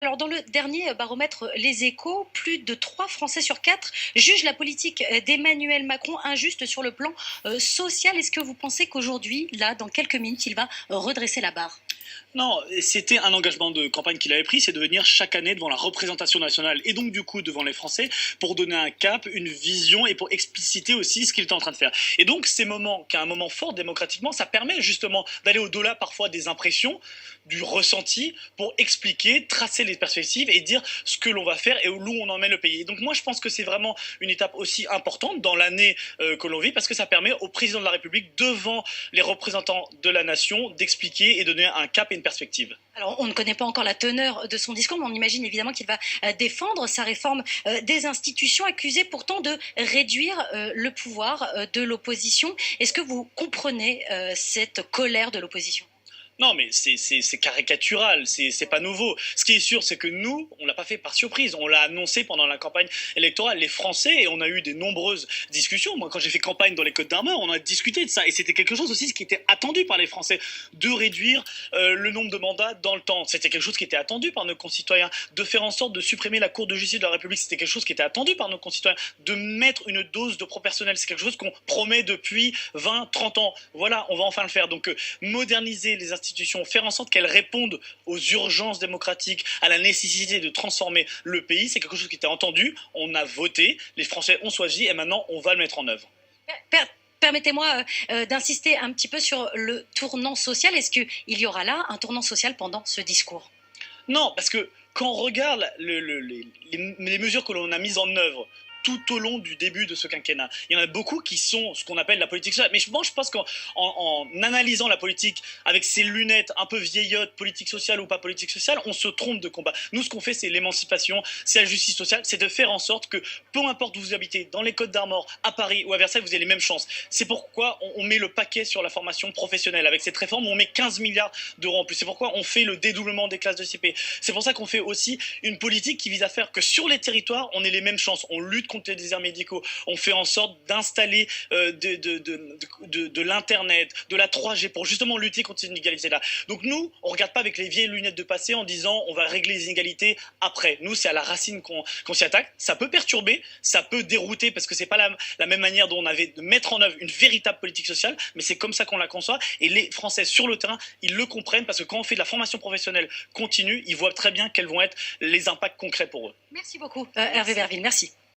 Alors, dans le dernier baromètre Les Échos, plus de 3 Français sur 4 jugent la politique d'Emmanuel Macron injuste sur le plan social. Est-ce que vous pensez qu'aujourd'hui, là, dans quelques minutes, il va redresser la barre? Non, c'était un engagement de campagne qu'il avait pris, c'est de venir chaque année devant la représentation nationale et donc du coup devant les Français pour donner un cap, une vision et pour expliciter aussi ce qu'il était en train de faire. Et donc ces moments, qui est un moment fort démocratiquement, ça permet justement d'aller au-delà parfois des impressions, du ressenti, pour expliquer, tracer les perspectives et dire ce que l'on va faire et où on emmène le pays. Et donc moi je pense que c'est vraiment une étape aussi importante dans l'année que l'on vit parce que ça permet au président de la République devant les représentants de la nation d'expliquer et de donner un cap et une perspective. Alors, on ne connaît pas encore la teneur de son discours, mais on imagine évidemment qu'il va défendre sa réforme des institutions, accusé pourtant de réduire le pouvoir de l'opposition. Est-ce que vous comprenez cette colère de l'opposition? Non, mais c'est caricatural, c'est pas nouveau. Ce qui est sûr, c'est que nous, on l'a pas fait par surprise. On l'a annoncé pendant la campagne électorale, les Français, et on a eu des nombreuses discussions. Moi, quand j'ai fait campagne dans les Côtes-d'Armor, on a discuté de ça, et c'était quelque chose aussi qui était attendu par les Français, de réduire le nombre de mandats dans le temps. C'était quelque chose qui était attendu par nos concitoyens, de faire en sorte de supprimer la Cour de justice de la République. C'était quelque chose qui était attendu par nos concitoyens, de mettre une dose de proportionnel. C'est quelque chose qu'on promet depuis 20, 30 ans. Voilà, on va enfin le faire. Donc, moderniser les institutions, faire en sorte qu'elles répondent aux urgences démocratiques, à la nécessité de transformer le pays, c'est quelque chose qui était entendu, on a voté, les Français ont choisi et maintenant on va le mettre en œuvre. Permettez-moi d'insister un petit peu sur le tournant social. Est-ce qu'il y aura là un tournant social pendant ce discours? Non, parce que quand on regarde les mesures que l'on a mises en œuvre tout au long du début de ce quinquennat. Il y en a beaucoup qui sont ce qu'on appelle la politique sociale. Mais je pense qu'en analysant la politique avec ses lunettes un peu vieillottes, politique sociale ou pas politique sociale, on se trompe de combat. Nous, ce qu'on fait, c'est l'émancipation, c'est la justice sociale, c'est de faire en sorte que, peu importe où vous habitez, dans les Côtes d'Armor, à Paris ou à Versailles, vous avez les mêmes chances. C'est pourquoi on met le paquet sur la formation professionnelle. Avec cette réforme, on met 15 milliards d'euros en plus. C'est pourquoi on fait le dédoublement des classes de CP. C'est pour ça qu'on fait aussi une politique qui vise à faire que sur les territoires, on ait les mêmes chances. On lutte contre les déserts médicaux, on fait en sorte d'installer de l'internet, de la 3G pour justement lutter contre ces inégalités-là. Donc nous, on ne regarde pas avec les vieilles lunettes de passé en disant on va régler les inégalités après. Nous, c'est à la racine qu'on s'y attaque. Ça peut perturber, ça peut dérouter parce que c'est pas la même manière dont on avait de mettre en œuvre une véritable politique sociale, mais c'est comme ça qu'on la conçoit et les Français sur le terrain, ils le comprennent parce que quand on fait de la formation professionnelle continue, ils voient très bien quels vont être les impacts concrets pour eux. Merci beaucoup, Hervé Verville. Merci.